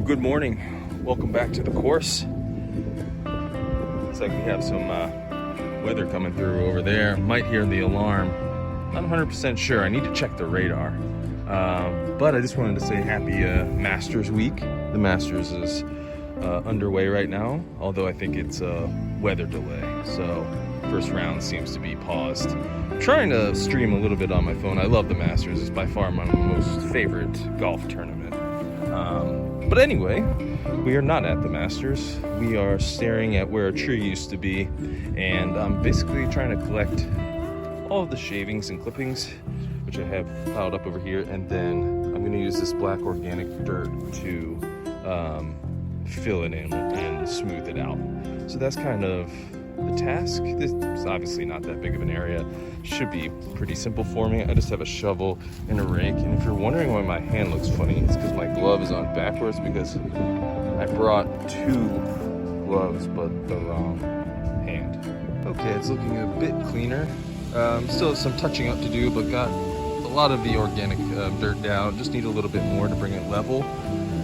Good morning. Welcome back to the course. Looks like we have some weather coming through over there. Might hear the alarm. Not 100% sure. I need to check the radar. But I just wanted to say happy Masters week. The Masters is underway right now, although I think it's a weather delay. So first round seems to be paused. I'm trying to stream a little bit on my phone. I love the Masters. It's by far my most favorite golf tournament. But anyway, we are not at the Masters. We are staring at where a tree used to be, and I'm basically trying to collect all of the shavings and clippings, which I have piled up over here, and then I'm going to use this black organic dirt to fill it in and smooth it out. So that's kind of the task. This is obviously not that big of an area. Should be pretty simple for me. I just have a shovel and a rake, and if you're wondering why my hand looks funny, it's because my glove is on backwards because I brought two gloves but the wrong hand. Okay, it's looking a bit cleaner. Still have some touching up to do, but got a lot of the organic dirt down. Just need a little bit more to bring it level.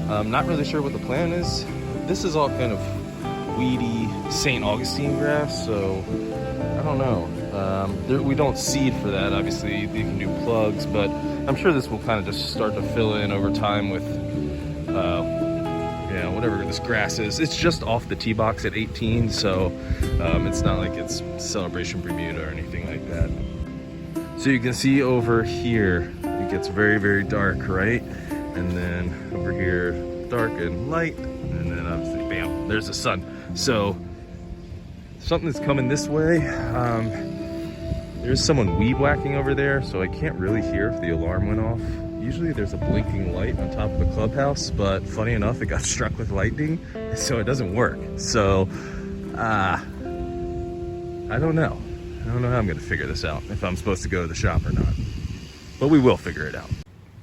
Not really sure what the plan is. This is all kind of weedy St. Augustine grass, so I don't know. We don't seed for that. Obviously, you can do plugs, but I'm sure this will kind of just start to fill in over time with, whatever this grass is. It's just off the tee box at 18, so it's not like it's Celebration Bermuda or anything like that. So you can see over here, it gets very, very dark, right? And then over here, dark and light, and then obviously, bam, there's the sun. So something's coming this way. There's someone weed whacking over there, so I can't really hear if the alarm went off. Usually there's a blinking light on top of the clubhouse, but funny enough, it got struck with lightning, so it doesn't work. So, I don't know. I don't know how I'm gonna figure this out, if I'm supposed to go to the shop or not. But we will figure it out.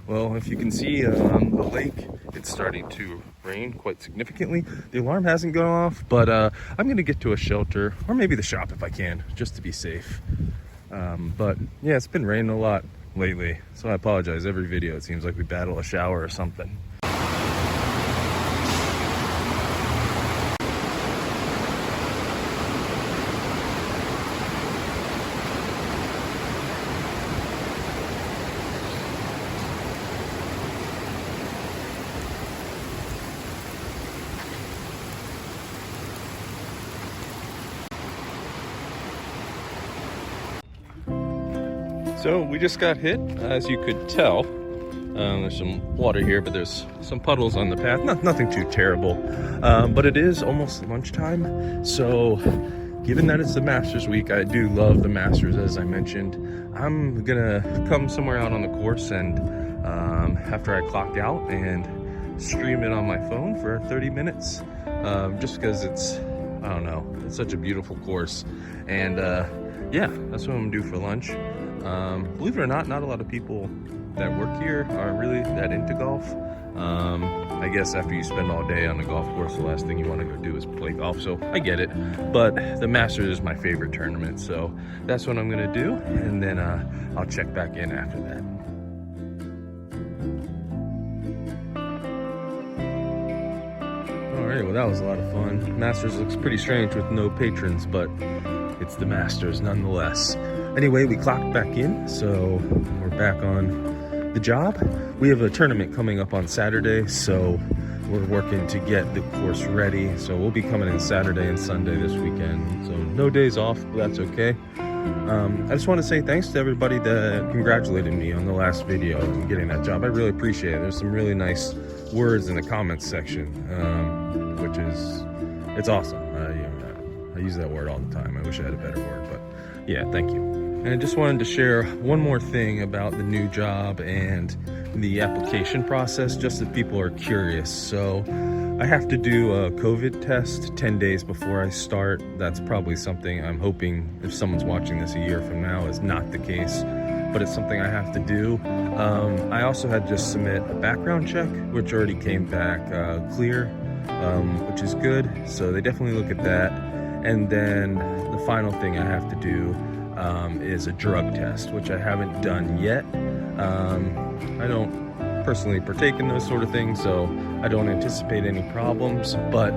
Well, if you can see on the lake, it's starting to rain quite significantly. The alarm hasn't gone off, but I'm gonna get to a shelter, or maybe the shop if I can, just to be safe. But yeah, it's been raining a lot lately, so I apologize. Every video it seems like we battle a shower or something. So we just got hit, as you could tell. There's some water here, but there's some puddles on the path. Nothing too terrible, but it is almost lunchtime. So given that it's the Masters week, I do love the Masters, as I mentioned. I'm gonna come somewhere out on the course and after I clock out and stream it on my phone for 30 minutes, just because it's, I don't know, it's such a beautiful course. And yeah, that's what I'm gonna do for lunch. Believe it or not, not a lot of people that work here are really that into golf. I guess after you spend all day on the golf course, the last thing you want to go do is play golf, so I get it. But the Masters is my favorite tournament, so that's what I'm gonna do, and then I'll check back in after that. Alright, well that was a lot of fun. Masters looks pretty strange with no patrons, but it's the Masters nonetheless. Anyway, we clocked back in, so we're back on the job. We have a tournament coming up on Saturday, so we're working to get the course ready. So we'll be coming in Saturday and Sunday this weekend. So no days off, but that's okay. I just want to say thanks to everybody that congratulated me on the last video and getting that job. I really appreciate it. There's some really nice words in the comments section, which is, it's awesome. I use that word all the time. I wish I had a better word, but yeah, thank you. And I just wanted to share one more thing about the new job and the application process, just if people are curious. So I have to do a COVID test 10 days before I start. That's probably something I'm hoping, if someone's watching this a year from now, is not the case, but it's something I have to do. I also had to just submit a background check, which already came back clear, which is good. So they definitely look at that. And then the final thing I have to do is a drug test, which I haven't done yet. I don't personally partake in those sort of things, so I don't anticipate any problems, but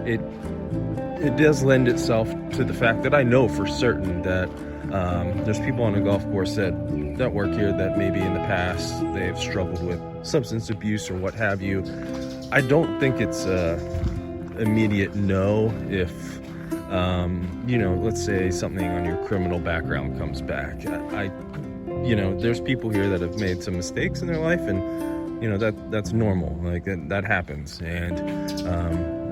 it does lend itself to the fact that I know for certain that there's people on a golf course that work here that maybe in the past they've struggled with substance abuse or what have you. I don't think it's a immediate no if you know, let's say something on your criminal background comes back. You know, there's people here that have made some mistakes in their life, and you know that's normal. Like that happens, and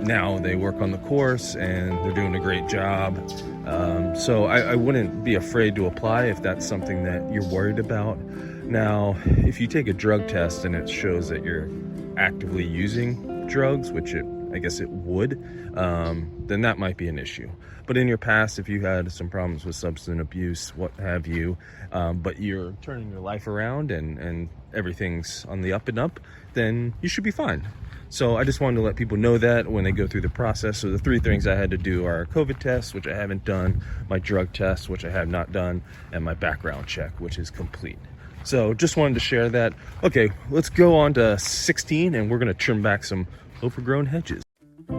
now they work on the course and they're doing a great job. So I wouldn't be afraid to apply if that's something that you're worried about. Now, if you take a drug test and it shows that you're actively using drugs, which I guess it would, then that might be an issue. But in your past, if you had some problems with substance abuse, what have you, but you're turning your life around and everything's on the up and up, then you should be fine. So I just wanted to let people know that when they go through the process. So the 3 things I had to do are a COVID test, which I haven't done, my drug test, which I have not done, and my background check, which is complete. So just wanted to share that. Okay, let's go on to 16, and we're gonna trim back some overgrown hedges. We've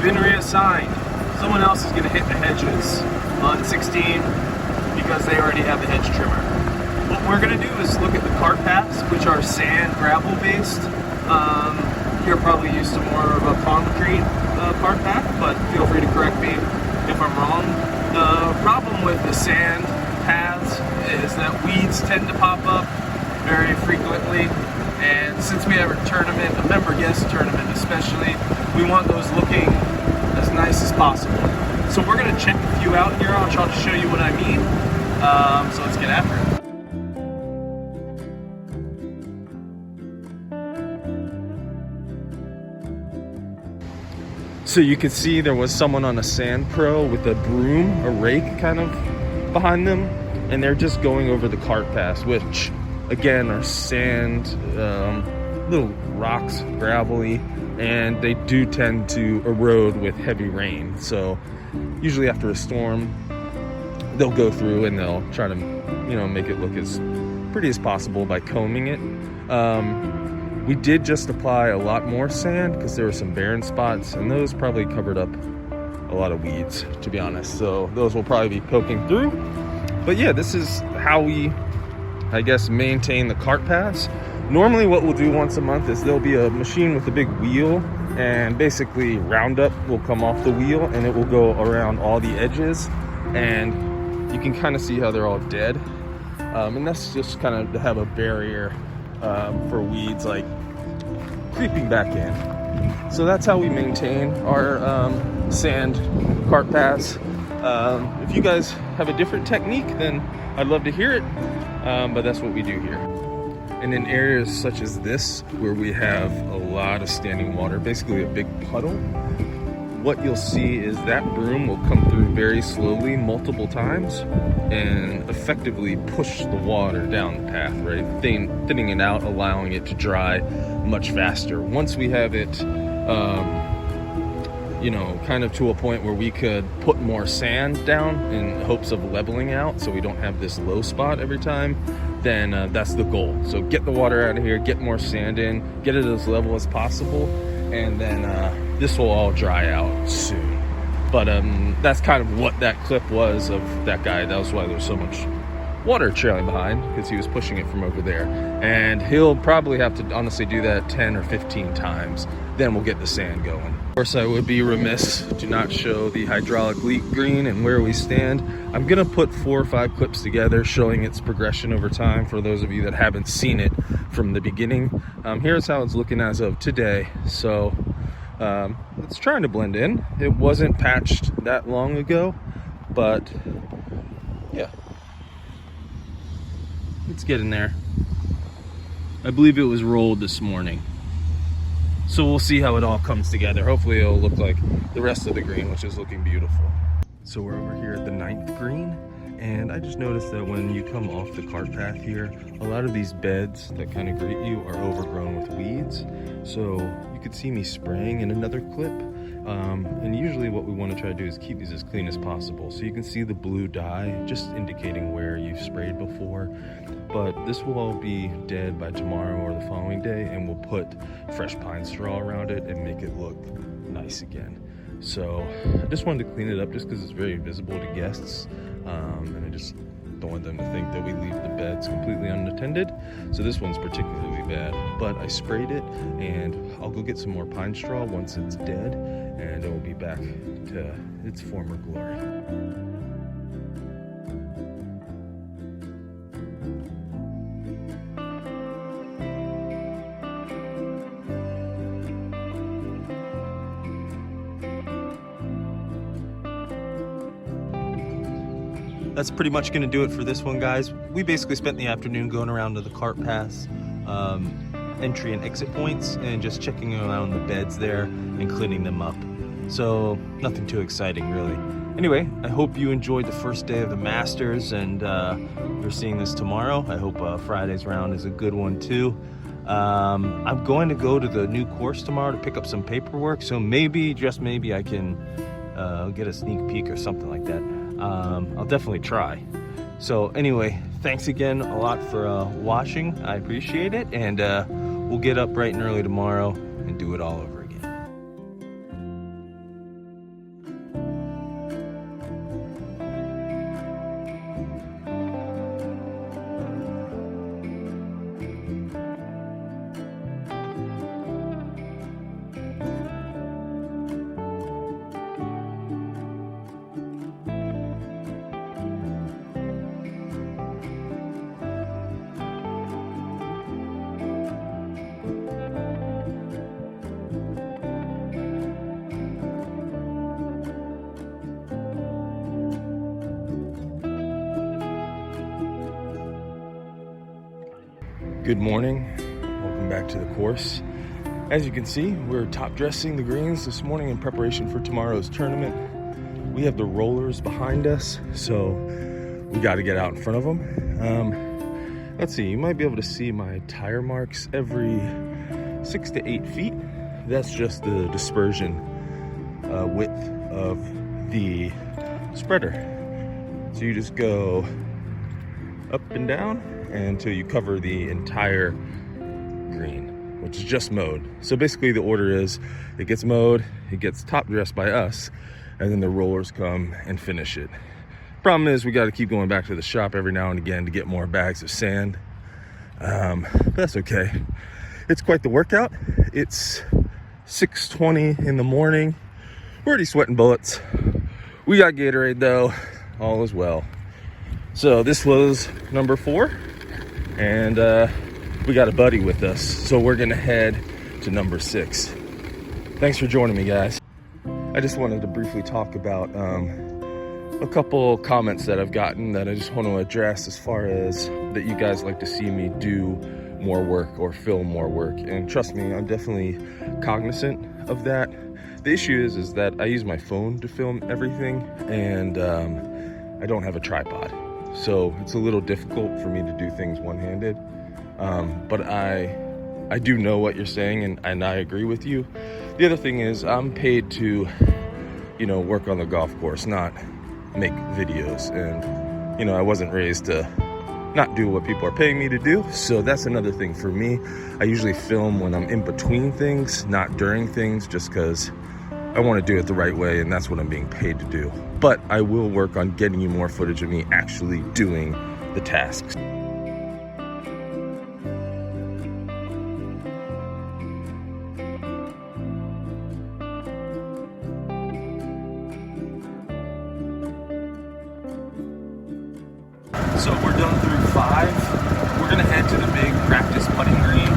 been reassigned. Someone else is gonna hit the hedges on 16 because they already have the hedge trimmer. What we're gonna do is look at the cart paths, which are sand, gravel based. You're probably used to more of a concrete cart path, but feel free to correct me if I'm wrong. The problem with the sand paths is that weeds tend to pop up very frequently, and since we have a tournament, a member guest tournament especially, we want those looking as nice as possible. So we're gonna check a few out here. I'll try to show you what I mean. So let's get after it. So you can see there was someone on a sand pro with a broom, a rake kind of behind them, and they're just going over the cart paths, which again are sand, little rocks, gravelly, and they do tend to erode with heavy rain. So usually after a storm, they'll go through and they'll try to, you know, make it look as pretty as possible by combing it. We did just apply a lot more sand because there were some barren spots, and those probably covered up a lot of weeds, to be honest. So those will probably be poking through. But yeah, this is how we, I guess, maintain the cart paths. Normally what we'll do once a month is there'll be a machine with a big wheel, and basically Roundup will come off the wheel and it will go around all the edges, and you can kind of see how they're all dead. And that's just kind of to have a barrier for weeds like creeping back in. So that's how we maintain our sand cart paths. If you guys have a different technique, then I'd love to hear it, but that's what we do here. And in areas such as this, where we have a lot of standing water, basically a big puddle, what you'll see is that broom will come through very slowly multiple times and effectively push the water down the path, right? Thinning it out, allowing it to dry much faster. Once we have it, you know, kind of to a point where we could put more sand down in hopes of leveling out so we don't have this low spot every time, then that's the goal. So get the water out of here, get more sand in, get it as level as possible, and then this will all dry out soon. But that's kind of what that clip was of that guy. That was why there's so much water trailing behind, because he was pushing it from over there. And he'll probably have to honestly do that 10 or 15 times. Then we'll get the sand going. Of course, I would be remiss to not show the hydraulic leak green and where we stand. I'm gonna put 4 or 5 clips together showing its progression over time for those of you that haven't seen it from the beginning. Here's how it's looking as of today. So it's trying to blend in. It wasn't patched that long ago, but yeah, it's getting there. I believe it was rolled this morning. So we'll see how it all comes together. Hopefully it'll look like the rest of the green, which is looking beautiful. So we're over here at the 9th green, and I just noticed that when you come off the cart path here, a lot of these beds that kind of greet you are overgrown with weeds. So you could see me spraying in another clip. And usually what we want to try to do is keep these as clean as possible. So you can see the blue dye just indicating where you've sprayed before, but this will all be dead by tomorrow or the following day, and we'll put fresh pine straw around it and make it look nice again. So I just wanted to clean it up just because it's very visible to guests, and I just don't want them to think that we leave the beds completely unattended. So this one's particularly bad, but I sprayed it, and I'll go get some more pine straw once it's dead, and it will be back to its former glory. That's pretty much going to do it for this one, guys. We basically spent the afternoon going around to the cart paths, entry and exit points, and just checking around the beds there and cleaning them up. So nothing too exciting, really. Anyway, I hope you enjoyed the first day of the Masters, and you're seeing this tomorrow. I hope Friday's round is a good one too. I'm going to go to the new course tomorrow to pick up some paperwork, so maybe, just maybe, I can get a sneak peek or something like that. I'll definitely try. So anyway, thanks again a lot for watching. I appreciate it, and we'll get up bright and early tomorrow and do it all over again. Good morning, welcome back to the course. As you can see, we're top dressing the greens this morning in preparation for tomorrow's tournament. We have the rollers behind us, so we got to get out in front of them. Let's see, you might be able to see my tire marks every 6 to 8 feet. That's just the dispersion width of the spreader. So you just go up and down until you cover the entire green, which is just mowed. So basically the order is it gets mowed, it gets top dressed by us, and then the rollers come and finish it. Problem is we got to keep going back to the shop every now and again to get more bags of sand. But that's okay. It's quite the workout. It's 6:20 in the morning. We're already sweating bullets. We got Gatorade though, all is well. So this was number 4. And we got a buddy with us, so we're gonna head to number 6. Thanks for joining me, guys. I just wanted to briefly talk about a couple comments that I've gotten that I just want to address, as far as that you guys like to see me do more work or film more work. And trust me, I'm definitely cognizant of that. The issue is that I use my phone to film everything, and I don't have a tripod. So it's a little difficult for me to do things one-handed, but I do know what you're saying, and I agree with you. The other thing is I'm paid to, work on the golf course, not make videos. And, I wasn't raised to not do what people are paying me to do. So that's another thing for me. I usually film when I'm in between things, not during things, just because I want to do it the right way, and that's what I'm being paid to do. But I will work on getting you more footage of me actually doing the tasks. So we're done through 5. We're gonna head to the big practice putting green.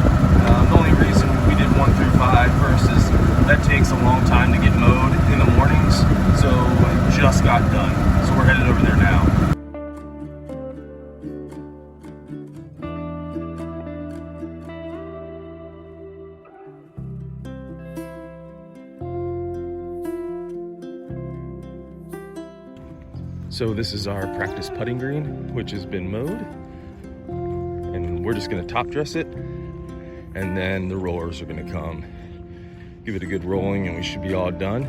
The only reason we did 1 through 5 versus that takes a long time to get mowed in the mornings. So it just got done. So we're headed over there now. So this is our practice putting green, which has been mowed, and we're just gonna top dress it, and then the rollers are gonna come give it a good rolling, and we should be all done.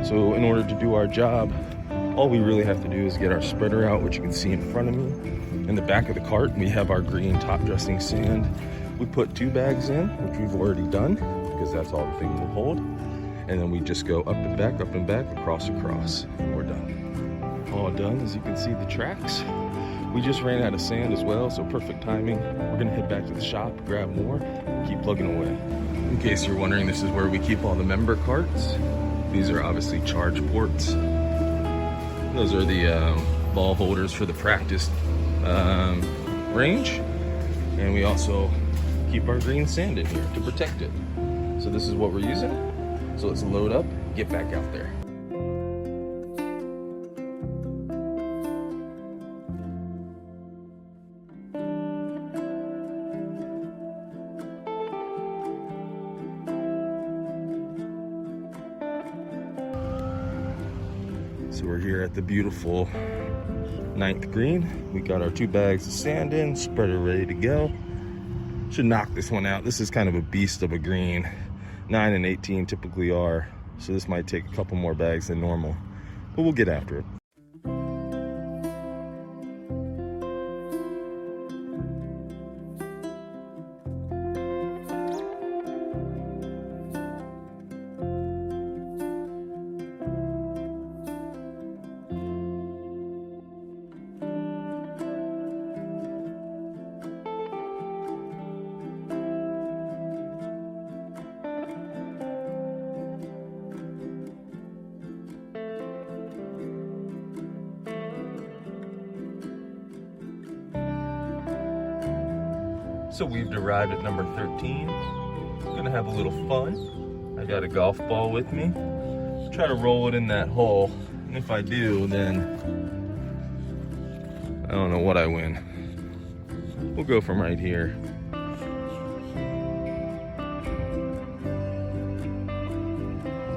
So in order to do our job, all we really have to do is get our spreader out, which you can see in front of me. In the back of the cart, we have our green top dressing sand. We put 2 bags in, which we've already done, because that's all the thing will hold. And then we just go up and back, across, and we're done. All done, as you can see the tracks. We just ran out of sand as well, so perfect timing. We're gonna head back to the shop, grab more, keep plugging away. In case you're wondering, this is where we keep all the member carts. These are obviously charge ports. Those are the ball holders for the practice range. And we also keep our green sand in here to protect it. So this is what we're using. So let's load up, get back out there. So we're here at the beautiful 9th green. We got our 2 bags of sand in, spreader ready to go. Should knock this one out. This is kind of a beast of a green. 9 and 18 typically are, so this might take a couple more bags than normal, but we'll get after it. So we've arrived at number 13. Gonna have a little fun. I got a golf ball with me. Try to roll it in that hole. And if I do, then I don't know what I win. We'll go from right here.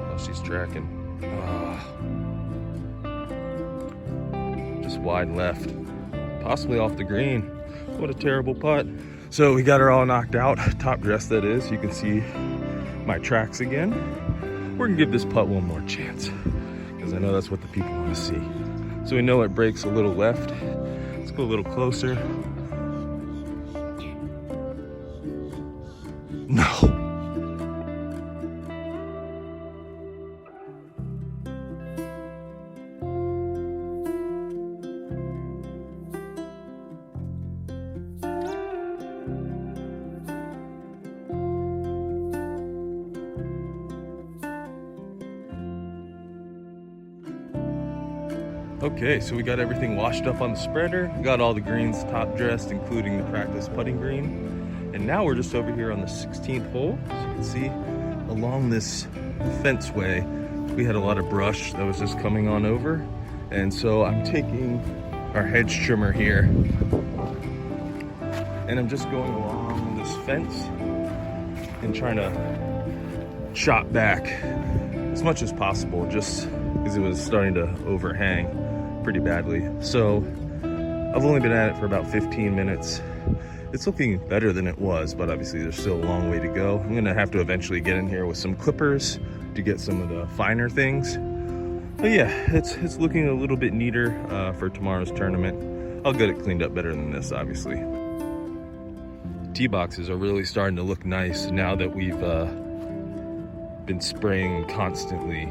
Oh, she's tracking. Just wide left. Possibly off the green. What a terrible putt. So we got her all knocked out, top dress that is. You can see my tracks again. We're gonna give this putt one more chance, because I know that's what the people want to see. So we know it breaks a little left. Let's go a little closer. No. Okay, so we got everything washed up on the spreader. We got all the greens top dressed, including the practice putting green. And now we're just over here on the 16th hole. As you can see, along this fenceway, we had a lot of brush that was just coming on over. And so I'm taking our hedge trimmer here, and I'm just going along this fence and trying to chop back as much as possible, just because it was starting to overhang pretty badly. So I've only been at it for about 15 minutes. It's looking better than it was, but obviously there's still a long way to go. I'm gonna have to eventually get in here with some clippers to get some of the finer things. But yeah, it's looking a little bit neater for tomorrow's tournament. I'll get it cleaned up better than this, obviously. Tee boxes are really starting to look nice now that we've been spraying constantly.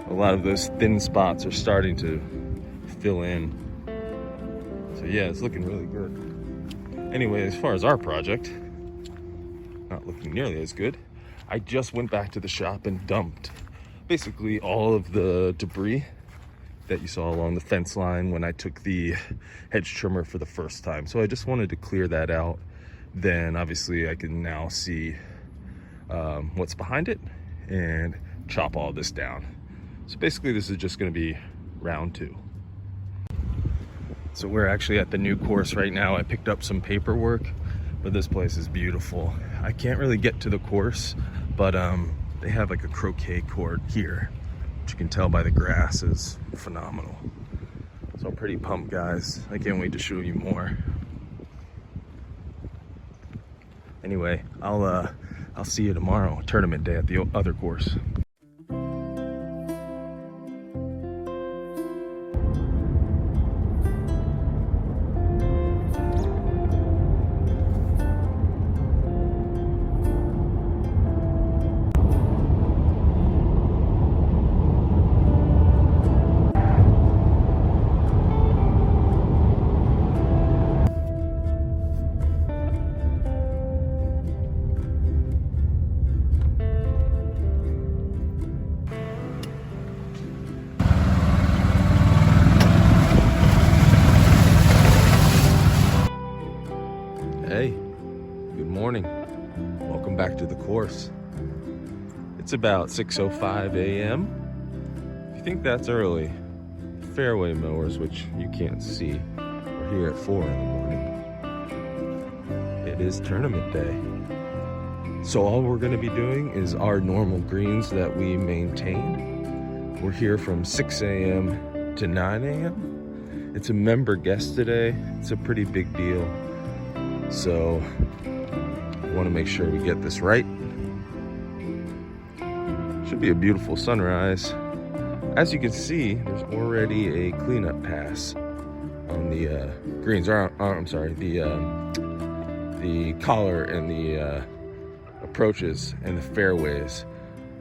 A lot of those thin spots are starting to fill in. So yeah, it's looking really good. Anyway, as far as our project, not looking nearly as good. I just went back to the shop and dumped basically all of the debris that you saw along the fence line when I took the hedge trimmer for the first time. So I just wanted to clear that out. Then obviously I can now see what's behind it and chop all this down. So basically this is just gonna be round 2. So we're actually at the new course right now. I picked up some paperwork, but this place is beautiful. I can't really get to the course, but they have like a croquet court here, which you can tell by the grass is phenomenal. So I'm pretty pumped, guys. I can't wait to show you more. Anyway, I'll see you tomorrow, tournament day at the other course. Hey, good morning. Welcome back to the course. It's about 6:05 a.m. If you think that's early, fairway mowers, which you can't see, are here at 4 in the morning. It is tournament day. So all we're gonna be doing is our normal greens that we maintain. We're here from 6 a.m. to 9 a.m. It's a member guest today. It's a pretty big deal. So I want to make sure we get this right. Should be a beautiful sunrise. As you can see, there's already a cleanup pass on the greens. I'm sorry, the collar and the approaches and the fairways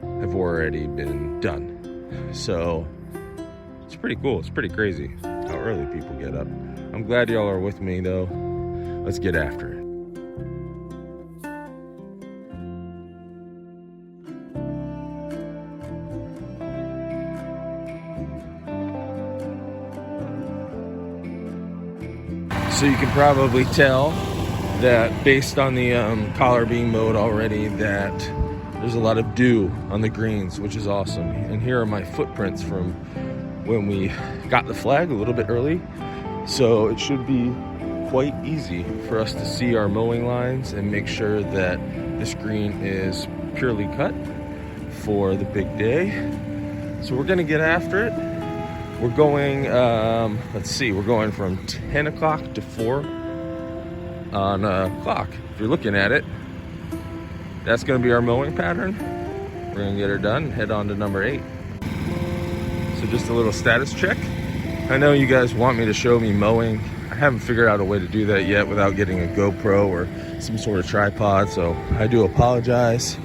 have already been done. So it's pretty cool. It's pretty crazy how early people get up. I'm glad y'all are with me though. Let's get after it. So you can probably tell that based on the collar being mowed already that there's a lot of dew on the greens, which is awesome. And here are my footprints from when we got the flag a little bit early. So it should be quite easy for us to see our mowing lines and make sure that this green is purely cut for the big day. So we're gonna get after it. We're going, let's see, we're going from 10 o'clock to 4 on a clock. If you're looking at it, that's gonna be our mowing pattern. We're gonna get her done and head on to number 8. So just a little status check. I know you guys want me to show me mowing. I haven't figured out a way to do that yet without getting a GoPro or some sort of tripod, so I do apologize.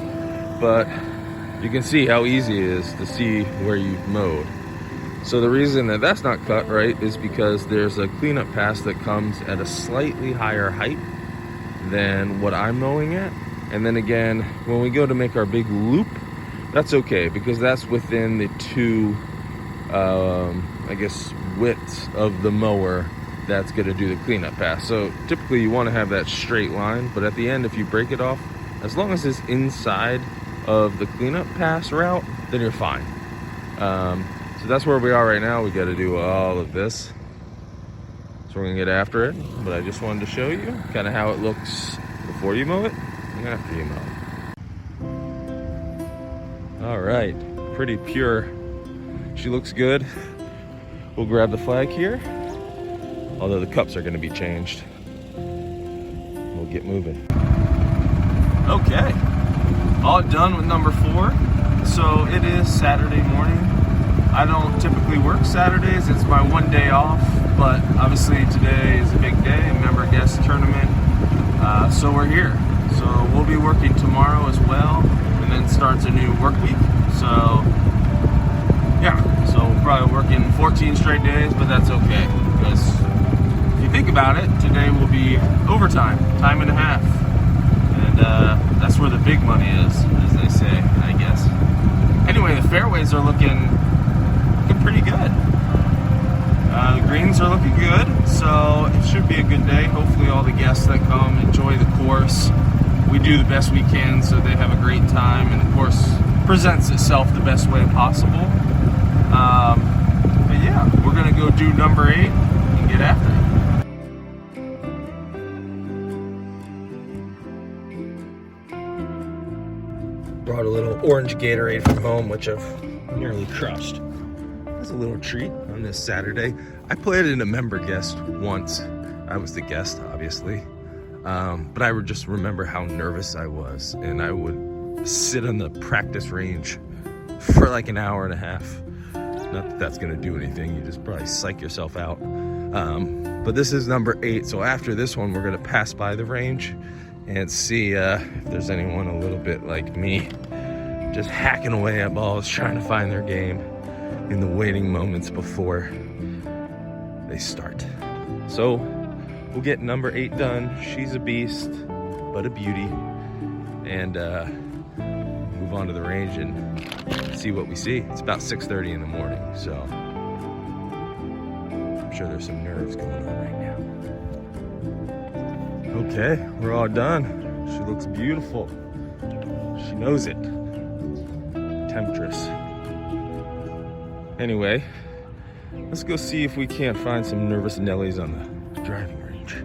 But you can see how easy it is to see where you've mowed. So the reason that that's not cut right is because there's a cleanup pass that comes at a slightly higher height than what I'm mowing at. And then again, when we go to make our big loop, that's okay because that's within the two, I guess, widths of the mower that's going to do the cleanup pass. So typically you want to have that straight line, but at the end, if you break it off, as long as it's inside of the cleanup pass route, then you're fine. So that's where we are right now. We got to do all of this. So we're going to get after it, but I just wanted to show you kind of how it looks before you mow it and after you mow it. All right, pretty pure. She looks good. We'll grab the flag here. Although the cups are going to be changed. We'll get moving. Okay, all done with number 4. So it is Saturday morning. I don't typically work Saturdays. It's my one day off, but obviously today is a big day, a member guest tournament. So we're here. So we'll be working tomorrow as well, and then starts a new work week. So yeah, so we'll probably work in 14 straight days, but that's okay because think about it, today will be overtime, time and a half, and that's where the big money is, as they say, I guess. Anyway, the fairways are looking pretty good. The greens are looking good, so it should be a good day. Hopefully all the guests that come enjoy the course. We do the best we can so they have a great time, and the course presents itself the best way possible. But yeah, we're gonna go do number 8 and get after it. Brought a little orange Gatorade from home, which I've nearly crushed. That's a little treat on this Saturday. I played in a member guest once. I was the guest, obviously. But I would just remember how nervous I was, and I would sit on the practice range for like an hour and a half. Not that that's gonna do anything, you just probably psych yourself out. But this is number 8, so after this one, we're gonna pass by the range and see if there's anyone a little bit like me, just hacking away at balls, trying to find their game in the waiting moments before they start. So we'll get number 8 done. She's a beast, but a beauty. And move on to the range and see what we see. It's about 6:30 in the morning, so I'm sure there's some nerves going on right now. Okay, we're all done. She looks beautiful. She knows it. Temptress. Anyway, let's go see if we can't find some nervous Nellies on the driving range.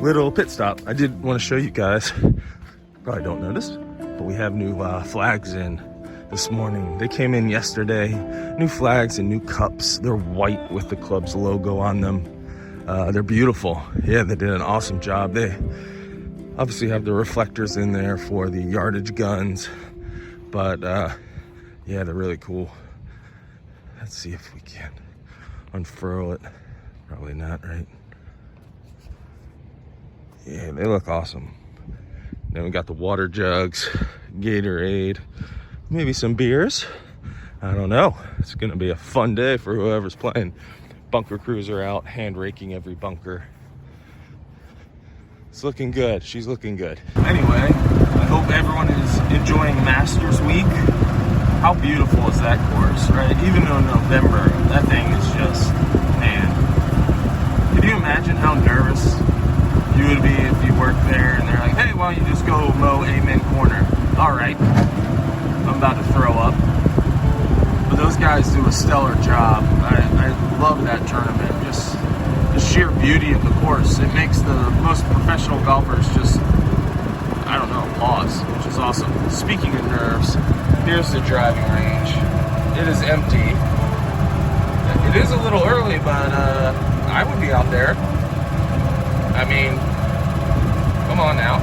Little pit stop. I did want to show you guys, probably don't notice, but we have new flags in this morning. They came in yesterday. New flags and new cups. They're white with the club's logo on them. They're beautiful. Yeah, they did an awesome job. They obviously have the reflectors in there for the yardage guns, but yeah, they're really cool. Let's see if we can unfurl it. Probably not, right? Yeah, they look awesome. Then we got the water jugs, Gatorade, maybe some beers. I don't know. It's gonna be a fun day for whoever's playing. Bunker crews are out, hand raking every bunker. It's looking good. She's looking good. Anyway, I hope everyone is enjoying Masters Week. How beautiful is that course, right? Even in November, that thing is just, man. Can you imagine how nervous you would be if you worked there and they're like, hey, why don't you just go mow Amen Corner? All right, I'm about to throw up. But those guys do a stellar job. I love that tournament. Just the sheer beauty of the course. It makes the most professional golfers just, I don't know, pause, which is awesome. Speaking of nerves, here's the driving range. It is empty. It is a little early, but I would be out there. I mean, come on now.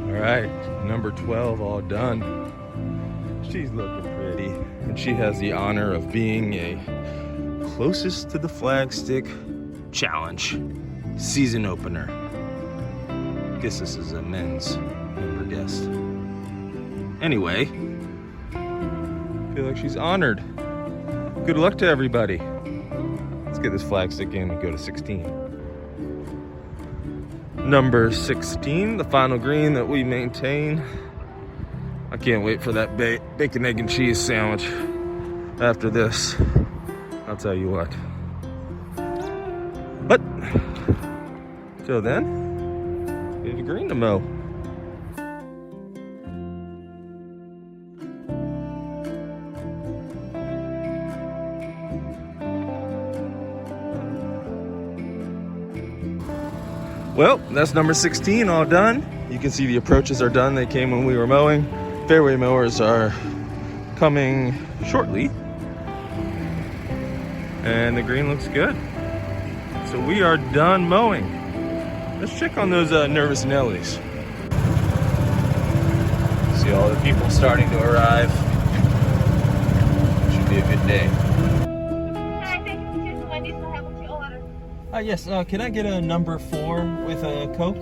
All right, number 12 all done. She's looking pretty, and she has the honor of being a closest to the flagstick challenge season opener. I guess this is a men's member guest. Anyway, I feel like she's honored. Good luck to everybody. Let's get this flagstick in and go to 16. Number 16, the final green that we maintain. I can't wait for that bacon, egg, and cheese sandwich after this. I'll tell you what. But, till then, we have a green to mow. Well, that's number 16 all done. You can see the approaches are done. They came when we were mowing. Fairway mowers are coming shortly. And the green looks good. So we are done mowing. Let's check on those nervous Nellies. See all the people starting to arrive. Should be a good day. Yes, can I get a number 4 with a Coke?